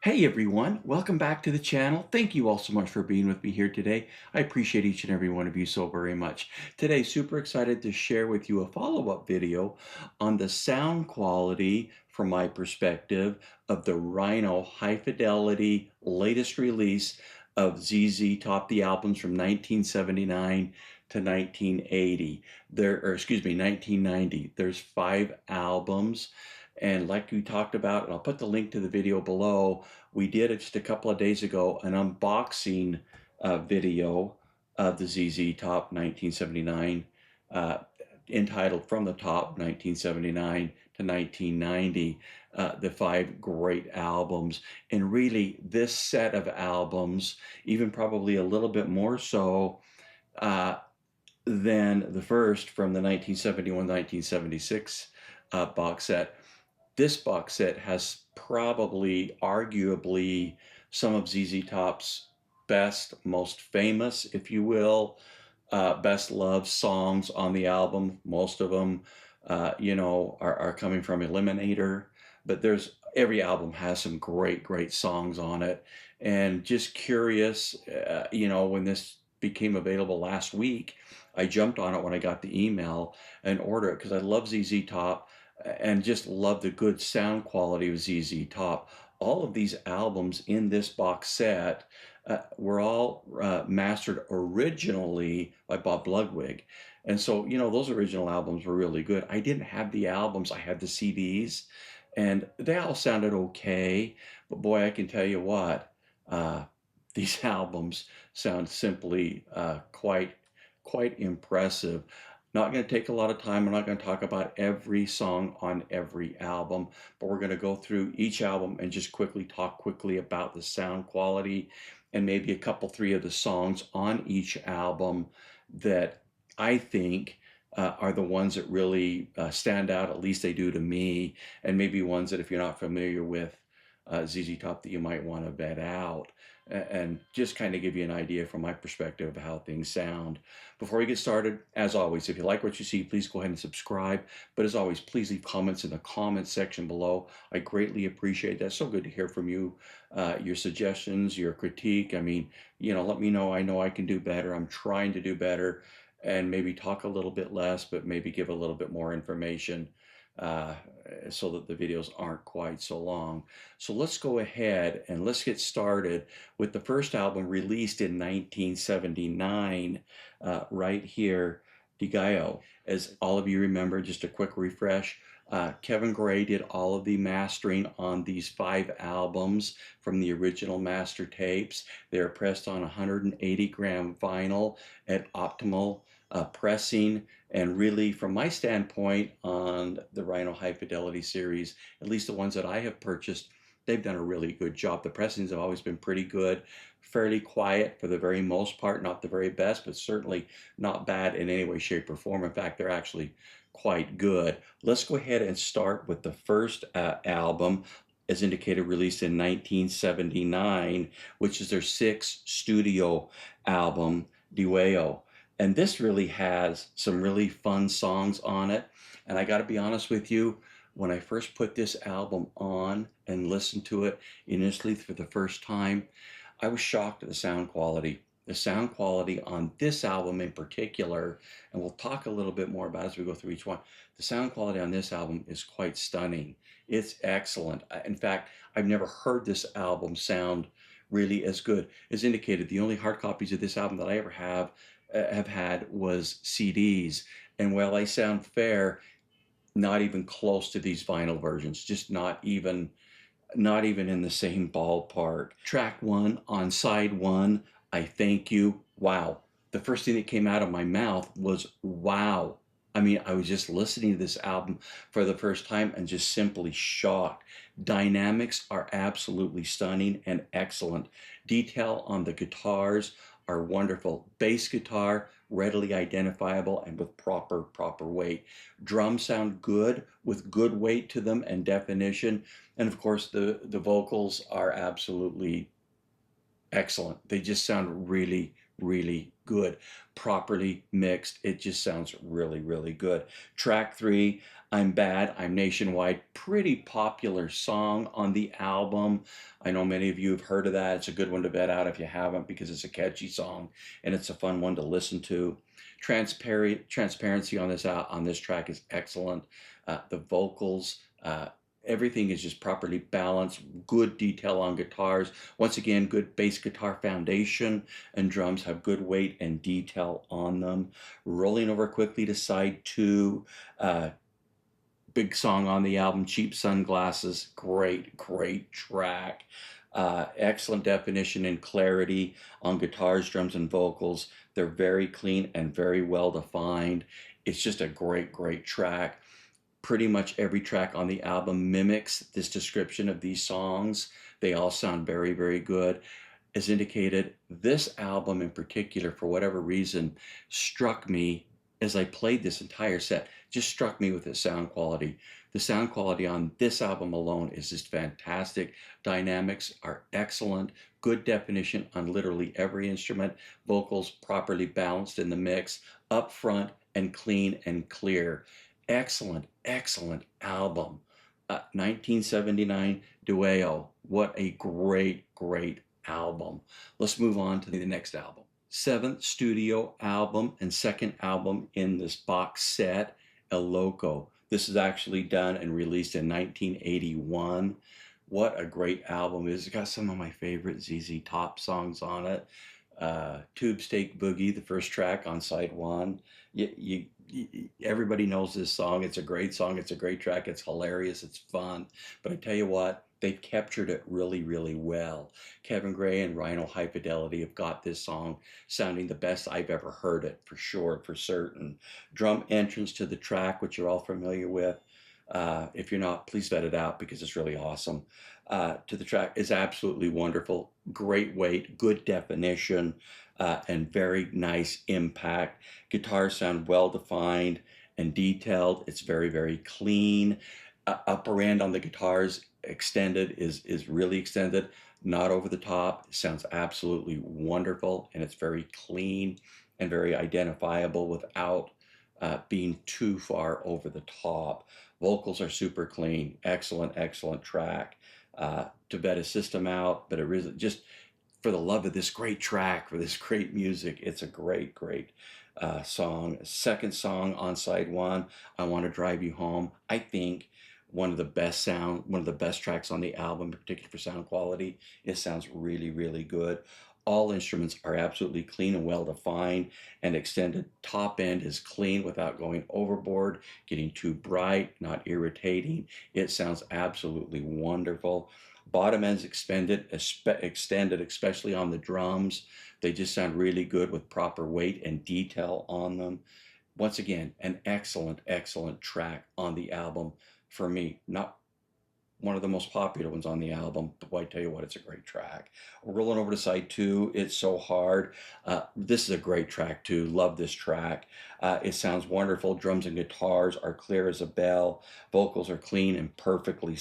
Hey everyone, welcome back to the channel. Thank you all so much for being with me here today. I appreciate each and every one of you so very much. Today, super excited to share with you a follow-up video on the sound quality from my perspective of the Rhino High Fidelity latest release of ZZ Top, the albums from 1979 to 1980. Or excuse me, 1990. There's 5 albums. And like we talked about, and I'll put the link to the video below, we did it just a couple of days ago, an unboxing video of the ZZ Top 1979, uh, entitled From the Top 1979 to 1990, the 5 great albums. And really, this set of albums, even probably a little bit more so uh, than the first from the 1971-1976 box set, this box set has probably, arguably, some of ZZ Top's best, most famous, if you will, best loved songs on the album. Most of them, are coming from Eliminator, but every album has some great, great songs on it. And just curious, when this became available last week, I jumped on it when I got the email and ordered it because I love ZZ Top and just love the good sound quality of ZZ Top. All of these albums in this box set were all mastered originally by Bob Ludwig. And so, those original albums were really good. I didn't have the albums, I had the CDs, and they all sounded okay. But boy, I can tell you what, these albums sound simply quite impressive. Not going to take a lot of time. I'm not going to talk about every song on every album, but we're going to go through each album and just talk quickly about the sound quality and maybe a couple, 3 of the songs on each album that I think are the ones that really stand out. At least they do to me, and maybe ones that if you're not familiar with ZZ Top that you might want to vet out and just kind of give you an idea from my perspective of how things sound. Before we get started, as always, if you like what you see, please go ahead and subscribe. But as always, please leave comments in the comments section below. I greatly appreciate that. So good to hear from you, your suggestions, your critique. I mean, let me know. I know I can do better. I'm trying to do better and maybe talk a little bit less, but maybe give a little bit more information uh, so that the videos aren't quite so long. So let's go ahead and let's get started with the first album released in 1979, right here, Deguello. As all of you remember, just a quick refresh, Kevin Gray did all of the mastering on these 5 albums from the original master tapes. They are pressed on 180-gram vinyl at optimal pressing, and really, from my standpoint on the Rhino High Fidelity series, at least the ones that I have purchased, they've done a really good job. The pressings have always been pretty good, fairly quiet for the very most part, not the very best, but certainly not bad in any way, shape, or form. In fact, they're actually quite good. Let's go ahead and start with the first album, as indicated, released in 1979, which is their 6th studio album, Deguello. And this really has some really fun songs on it. And I got to be honest with you, when I first put this album on and listened to it initially for the first time, I was shocked at the sound quality. The sound quality on this album in particular, and we'll talk a little bit more about it as we go through each one. The sound quality on this album is quite stunning. It's excellent. In fact, I've never heard this album sound really as good. As indicated, the only hard copies of this album that I ever have had was CDs. And while they sound fair, not even close to these vinyl versions, just not even in the same ballpark. Track 1 on side 1, I Thank You. Wow. The first thing that came out of my mouth was wow. I mean, I was just listening to this album for the first time and just simply shocked. Dynamics are absolutely stunning and excellent. Detail on the guitars are wonderful. Bass guitar, readily identifiable and with proper weight. Drums sound good with good weight to them and definition. And of course, the vocals are absolutely excellent. They just sound really, really good. Properly mixed, it just sounds really, really good. Track 3, I'm Bad, I'm Nationwide, pretty popular song on the album. I know many of you have heard of that. It's a good one to vet out if you haven't, because it's a catchy song and it's a fun one to listen to. Transparency on this track is excellent. The vocals, everything is just properly balanced. Good detail on guitars. Once again, good bass guitar foundation, and drums have good weight and detail on them. Rolling over quickly to side 2. Big song on the album, Cheap Sunglasses. Great, great track. Excellent definition and clarity on guitars, drums, and vocals. They're very clean and very well defined. It's just a great, great track. Pretty much every track on the album mimics this description of these songs. They all sound very, very good. As indicated, this album in particular, for whatever reason, struck me as I played this entire set, just struck me with the sound quality. The sound quality on this album alone is just fantastic. Dynamics are excellent. Good definition on literally every instrument. Vocals properly balanced in the mix, up front and clean and clear. Excellent, excellent album. 1979 Deguello. What a great, great album. Let's move on to the next album. 7th studio album and 2nd album in this box set, El Loco. This is actually done and released in 1981. What a great album. It's got some of my favorite ZZ Top songs on it. Tube Steak Boogie, the first track on side 1. Everybody knows this song. It's a great song. It's a great track. It's hilarious. It's fun. But I tell you what, they've captured it really, really well. Kevin Gray and Rhino High Fidelity have got this song sounding the best I've ever heard it, for sure, for certain. Drum entrance to the track, which you're all familiar with. If you're not, please vet it out because it's really awesome. To the track is absolutely wonderful. Great weight, good definition, and very nice impact. Guitars sound well defined and detailed. It's very, very clean. Upper end on the guitars extended is really extended, not over the top. It sounds absolutely wonderful, and it's very clean and very identifiable without being too far over the top. Vocals are super clean. Excellent, excellent track. To vet a system out, but it really just, for the love of this great track, for this great music, it's a great, great song. Second song on side 1, I Want to Drive You Home. I think one of the best tracks on the album, particularly for sound quality. It sounds really, really good. All instruments are absolutely clean and well defined, and extended top end is clean without going overboard, getting too bright, not irritating. It sounds absolutely wonderful. Bottom end's extended, especially on the drums. They just sound really good with proper weight and detail on them. Once again, an excellent, excellent track on the album for me. Not one of the most popular ones on the album, but boy, I tell you what, it's a great track. Rolling over to side 2, It's So Hard. This is a great track too. Love this track. It sounds wonderful. Drums and guitars are clear as a bell. Vocals are clean and perfectly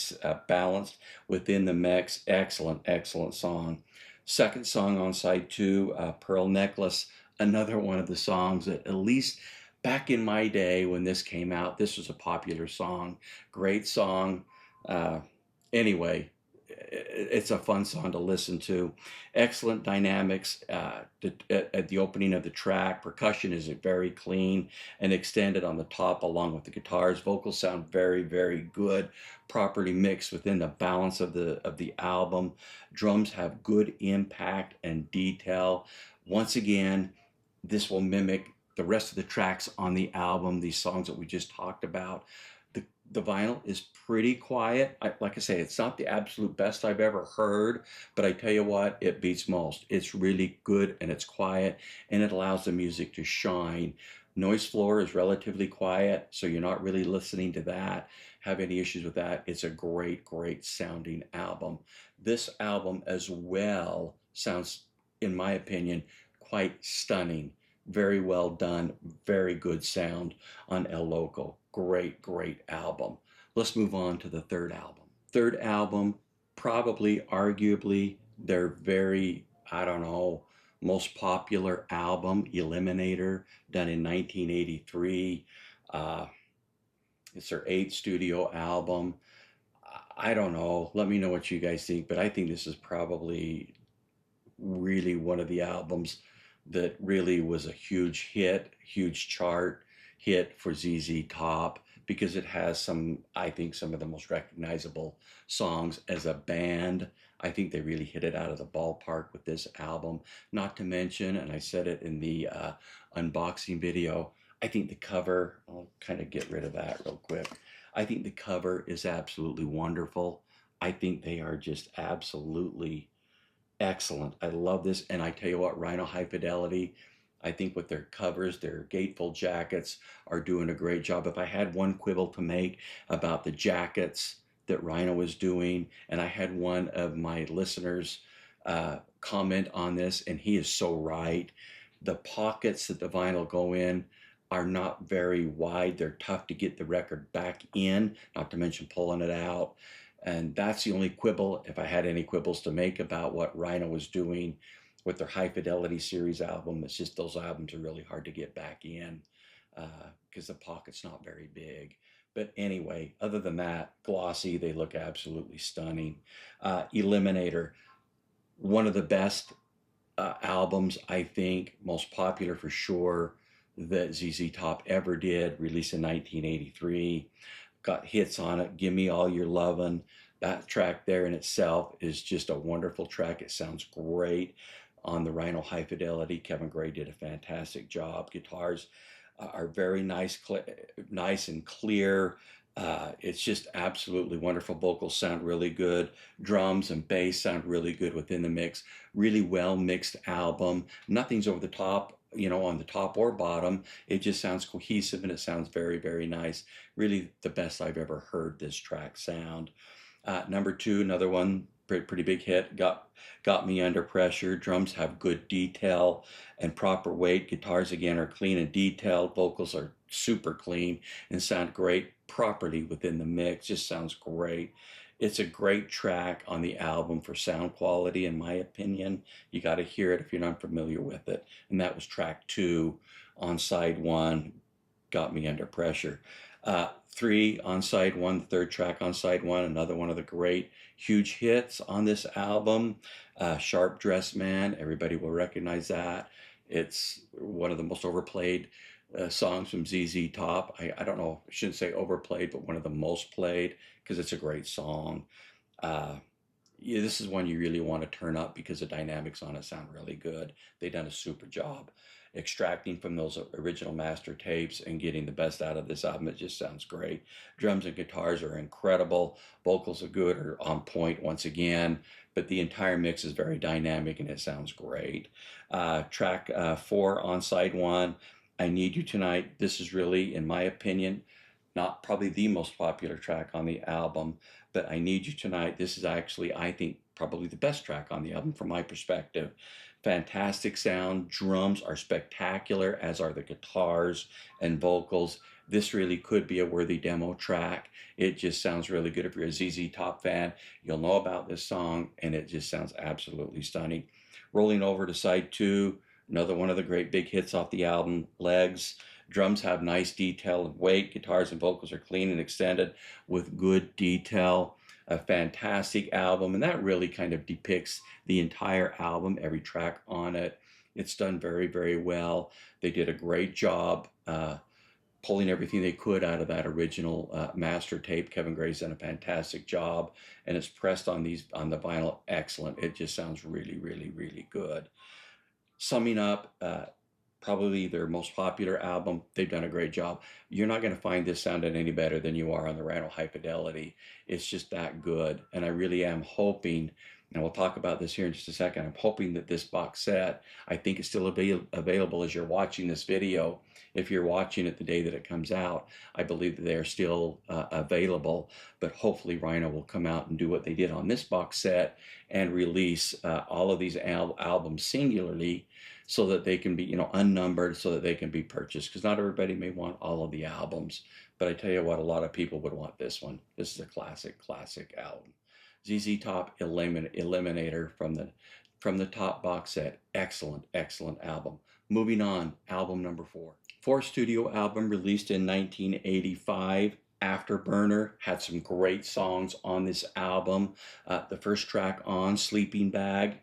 balanced within the mix. Excellent, excellent song. Second song on side 2, Pearl Necklace. Another one of the songs that, at least back in my day when this came out, this was a popular song. Great song. Anyway, it's a fun song to listen to. Excellent dynamics at the opening of the track. Percussion is very clean and extended on the top along with the guitars. Vocals sound very, very good, properly mixed within the balance of the album. Drums have good impact and detail. Once again, this will mimic the rest of the tracks on the album, these songs that we just talked about. The vinyl is pretty quiet. Like I say, it's not the absolute best I've ever heard, but I tell you what, it beats most. It's really good and it's quiet, and it allows the music to shine. Noise floor is relatively quiet, so you're not really listening to that. Have any issues with that? It's a great, great sounding album. This album as well sounds, in my opinion, quite stunning. Very well done, very good sound on El Loco. Great, great album. Let's move on to the third album. Third album, probably, arguably, they're very, I don't know, most popular album, Eliminator, done in 1983. Uh, it's their eighth studio album. I don't know. Let me know what you guys think, but I think this is probably really one of the albums that really was a huge hit, huge chart hit for ZZ Top because it has some, I think, some of the most recognizable songs as a band. I think they really hit it out of the ballpark with this album. Not to mention, and I said it in the unboxing video, I think the cover, I'll kind of get rid of that real quick. I think the cover is absolutely wonderful. I think they are just absolutely excellent. I love this. And I tell you what, Rhino High Fidelity, I think with their covers, their gatefold jackets are doing a great job. If I had one quibble to make about the jackets that Rhino was doing, and I had one of my listeners comment on this, and he is so right. The pockets that the vinyl go in are not very wide. They're tough to get the record back in, not to mention pulling it out. And that's the only quibble, if I had any quibbles to make about what Rhino was doing with their High Fidelity series album. It's just those albums are really hard to get back in because the pocket's not very big. But anyway, other than that, glossy, they look absolutely stunning. Eliminator, one of the best albums, I think, most popular for sure, that ZZ Top ever did, released in 1983. Got hits on it. Gimme All Your Lovin'. That track there in itself is just a wonderful track. It sounds great on the Rhino High Fidelity. Kevin Gray did a fantastic job. Guitars are very nice, nice and clear. It's just absolutely wonderful. Vocals sound really good. Drums and bass sound really good within the mix. Really well mixed album. Nothing's over the top, on the top or bottom. It just sounds cohesive and it sounds very, very nice. Really the best I've ever heard this track sound. Number two, another one, pretty big hit, got Me Under Pressure. Drums have good detail and proper weight. Guitars again are clean and detailed. Vocals are super clean and sound great properly within the mix. Just sounds great. It's a great track on the album for sound quality, in my opinion. You got to hear it if you're not familiar with it. And that was track 2 on side 1, Got Me Under Pressure. 3 on side 1, the third track on side 1, another one of the great huge hits on this album. Sharp Dressed Man, everybody will recognize that. It's one of the most overplayed songs from ZZ Top. I don't know, I shouldn't say overplayed, but one of the most played because it's a great song. Yeah, this is one you really want to turn up because the dynamics on it sound really good. They've done a super job extracting from those original master tapes and getting the best out of this album. It just sounds great. Drums and guitars are incredible. Vocals are good, are on point once again, but the entire mix is very dynamic and it sounds great. Track 4 on side 1, I Need You Tonight. This is really, in my opinion, not probably the most popular track on the album, but I Need You Tonight. This is actually, I think, probably the best track on the album from my perspective. Fantastic sound. Drums are spectacular, as are the guitars and vocals. This really could be a worthy demo track. It just sounds really good. If you're a ZZ Top fan, you'll know about this song, and it just sounds absolutely stunning. Rolling over to side 2, another one of the great big hits off the album, Legs. Drums have nice detail and weight. Guitars and vocals are clean and extended with good detail. A fantastic album, and that really kind of depicts the entire album, every track on it. It's done very, very well. They did a great job pulling everything they could out of that original master tape. Kevin Gray's done a fantastic job, and it's pressed on the vinyl. Excellent. It just sounds really, really, really good. Summing up, probably their most popular album. They've done a great job. You're not going to find this sounding any better than you are on the Rhino High Fidelity. It's just that good. And I really am hoping, and we'll talk about this here in just a second, I'm hoping that this box set, I think, is still available as you're watching this video. If you're watching it the day that it comes out, I believe that they are still available, but hopefully Rhino will come out and do what they did on this box set and release all of these albums singularly, so that they can be, unnumbered, so that they can be purchased. Because not everybody may want all of the albums, but I tell you what, a lot of people would want this one. This is a classic, classic album. ZZ Top Eliminator from the Top box set. Excellent, excellent album. Moving on, album number 4. Fourth studio album released in 1985. Afterburner had some great songs on this album. The first track on Sleeping Bag.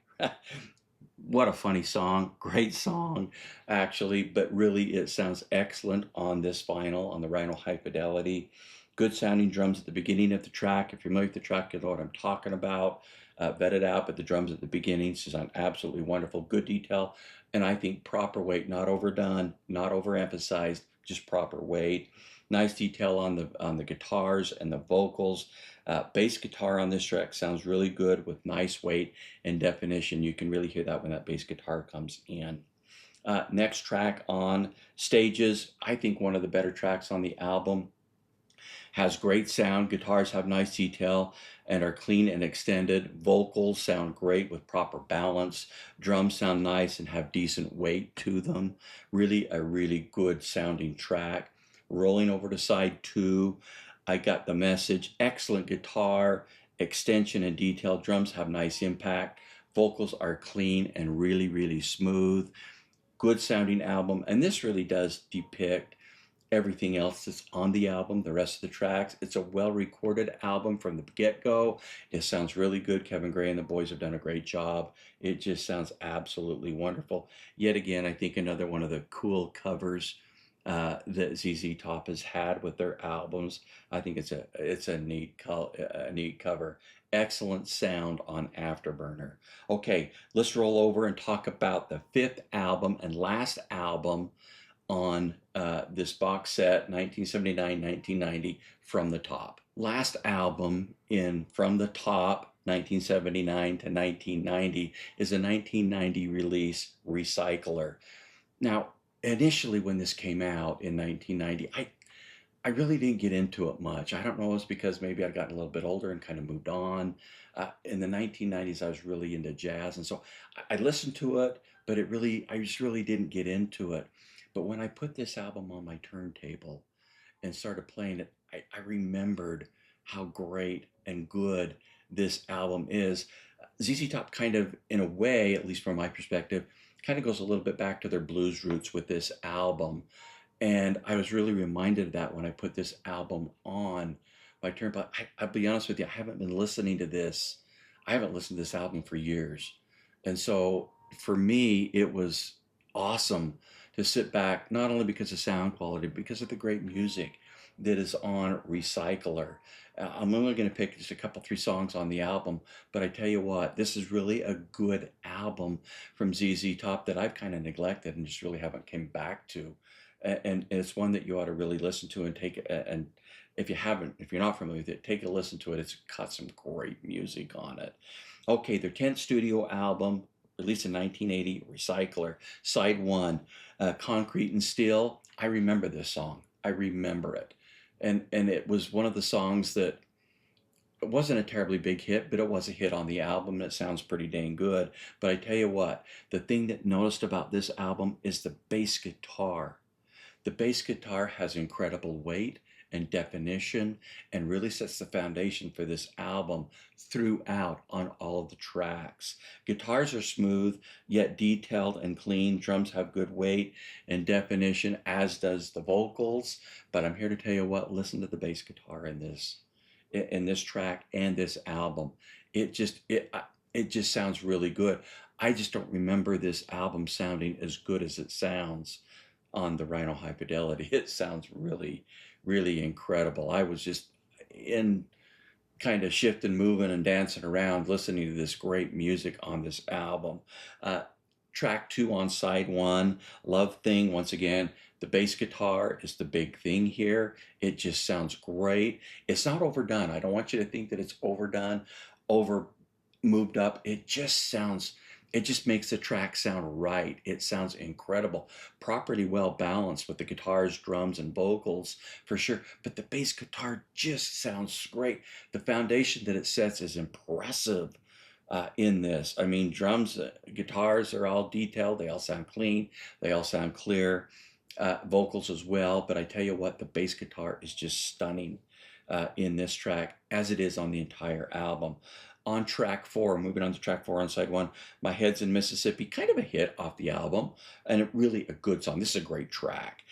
What a funny song. Great song, actually, but really it sounds excellent on this vinyl, on the Rhino High Fidelity. Good sounding drums at the beginning of the track. If you're familiar with the track, you know what I'm talking about. Vetted out, but the drums at the beginning sound absolutely wonderful. Good detail, and I think proper weight, not overdone, not overemphasized, just proper weight. Nice detail on the guitars and the vocals. Bass guitar on this track sounds really good with nice weight and definition. You can really hear that when that bass guitar comes in. Next track on Stages, I think one of the better tracks on the album. Has great sound, guitars have nice detail and are clean and extended. Vocals sound great with proper balance. Drums sound nice and have decent weight to them. Really a really good sounding track. Rolling over to side 2, I Got the Message. Excellent guitar, extension and detail. Drums have nice impact. Vocals are clean and really, really smooth. Good sounding album, and this really does depict everything else that's on the album, the rest of the tracks. It's a well-recorded album from the get-go. It sounds really good. Kevin Gray and the boys have done a great job. It just sounds absolutely wonderful. Yet again, I think another one of the cool covers that ZZ Top has had with their albums. I think it's a neat cover. Excellent sound on Afterburner. Okay, let's roll over and talk about the 5th album and last album on this box set, 1979-1990, From the Top. Last album in From the Top, 1979 to 1990, is a 1990 release, Recycler. Now, initially when this came out in 1990, I really didn't get into it much. I don't know, it's because maybe I'd gotten a little bit older and kind of moved on. In the 1990s, I was really into jazz, and so I listened to it, but I just really didn't get into it. But when I put this album on my turntable and started playing it, I remembered how great and good this album is. ZZ Top kind of, in a way, at least from my perspective, kind of goes a little bit back to their blues roots with this album. And I was really reminded of that when I put this album on my turntable. I'll be honest with you, I haven't been listening to this. I haven't listened to this album for years. And so for me, it was awesome to sit back, not only because of sound quality, but because of the great music that is on Recycler. I'm only going to pick just a couple, 3 songs on the album, but I tell you what, this is really a good album from ZZ Top that I've kind of neglected and just really haven't came back to. And it's one that you ought to really listen to and and if you're not familiar with it, take a listen to it. It's got some great music on it. Okay, their 10th studio album, released in 1980, Recycler, side 1, Concrete and Steel. I remember this song. I remember it. And it was one of the songs that it wasn't a terribly big hit, but it was a hit on the album, and it sounds pretty dang good. But I tell you what, the thing that noticed about this album is the bass guitar. The bass guitar has incredible weight and definition and really sets the foundation for this album throughout on all of the tracks. Guitars are smooth, yet detailed and clean. Drums have good weight and definition, as does the vocals. But I'm here to tell you what, listen to the bass guitar in this track and this album. It just sounds really good. I just don't remember this album sounding as good as it sounds on the Rhino High Fidelity. It sounds really, really incredible. I was just in kind of shifting, moving, and dancing around listening to this great music on this album. Track 2 on side 1, Love Thing. Once again, the bass guitar is the big thing here. It just sounds great. It's not overdone. I don't want you to think that it's overdone, over moved up. It just makes the track sound right. It sounds incredible, properly well balanced with the guitars, drums, and vocals for sure. But the bass guitar just sounds great. The foundation that it sets is impressive in this. I mean, drums, guitars are all detailed. They all sound clean. They all sound clear. Vocals as well. But I tell you what, the bass guitar is just stunning in this track, as it is on the entire album. on track 4, moving on to track 4 on side 1, My Head's in Mississippi, kind of a hit off the album, and really a good song. This is a great track.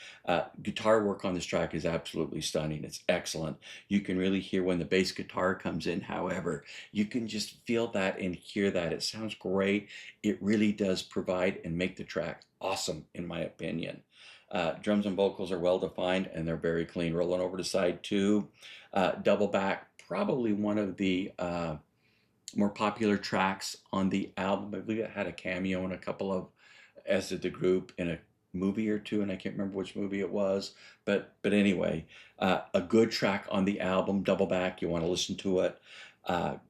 Guitar work on this track is absolutely stunning. It's excellent. You can really hear when the bass guitar comes in, however. You can just feel that and hear that. It sounds great. It really does provide and make the track awesome, in my opinion. Drums and vocals are well defined and they're very clean. Rolling over to side 2, Double Back, probably one of the more popular tracks on the album. I believe it had a cameo in a couple of, as did the group, in a movie or two, and I can't remember which movie it was. But anyway, a good track on the album, Double Back. You want to listen to it.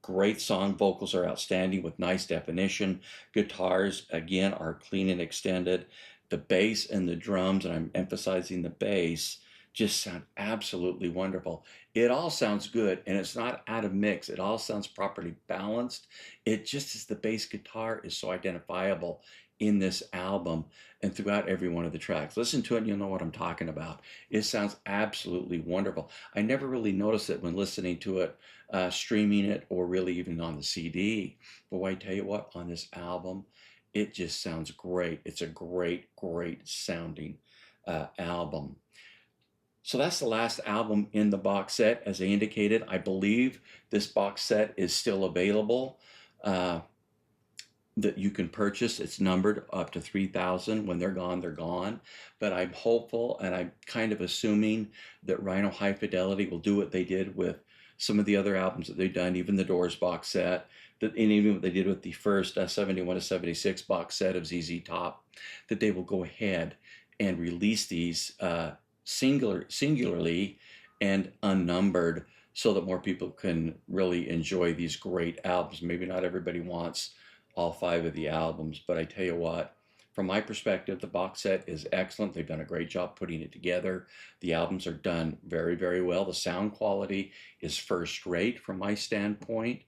Great song. Vocals are outstanding with nice definition. Guitars, again, are clean and extended. The bass and the drums, and I'm emphasizing the bass, just sound absolutely wonderful. It all sounds good, and it's not out of mix. It all sounds properly balanced. It just is, the bass guitar is so identifiable in this album and throughout every one of the tracks. Listen to it and you'll know what I'm talking about. It sounds absolutely wonderful. I never really noticed it when listening to it, streaming it, or really even on the CD. But I tell you what, on this album, it just sounds great. It's a great, great sounding album. So that's the last album in the box set. As I indicated, I believe this box set is still available, that you can purchase. It's numbered up to 3,000. When they're gone, they're gone. But I'm hopeful, and I'm kind of assuming that Rhino High Fidelity will do what they did with some of the other albums that they've done, even the Doors box set, and even what they did with the first 71 to 76 box set of ZZ Top, that they will go ahead and release these singularly and unnumbered, so that more people can really enjoy these great albums. Maybe not everybody wants all 5 of the albums, but I tell you what, from my perspective, the box set is excellent. They've done a great job putting it together. The albums are done very, very well. The sound quality is first rate from my standpoint.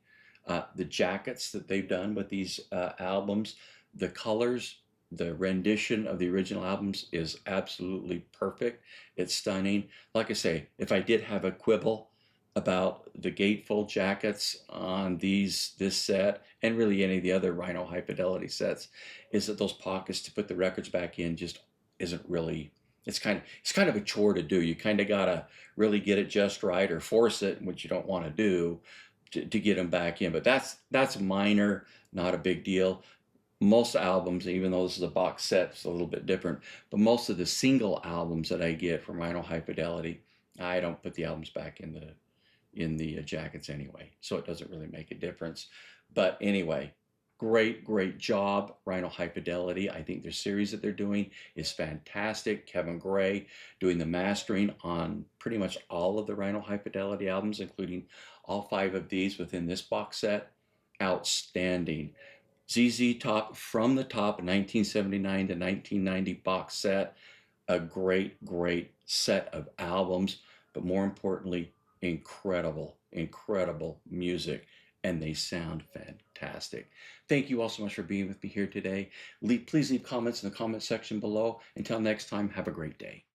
The jackets that they've done with these albums, the colors, the rendition of the original albums is absolutely perfect. It's stunning. Like I say, if I did have a quibble about the gatefold jackets on this set, and really any of the other Rhino High Fidelity sets, is that those pockets to put the records back in just isn't really, it's kind of a chore to do. You kind of gotta really get it just right, or force it, which you don't want to do, to get them back in. But that's minor, not a big deal. Most albums, even though this is a box set, it's a little bit different, but most of the single albums that I get from Rhino High Fidelity, I don't put the albums back in the jackets anyway, so it doesn't really make a difference. But anyway, great job, Rhino High Fidelity. I think their series that they're doing is fantastic. Kevin Gray doing the mastering on pretty much all of the Rhino High Fidelity albums, including all 5 of these within this box set. Outstanding. ZZ Top From the Top, 1979 to 1990 box set. A great set of albums, but more importantly, incredible music, and they sound fantastic. Thank you all so much for being with me here today. Please leave comments in the comment section below. Until next time, have a great day.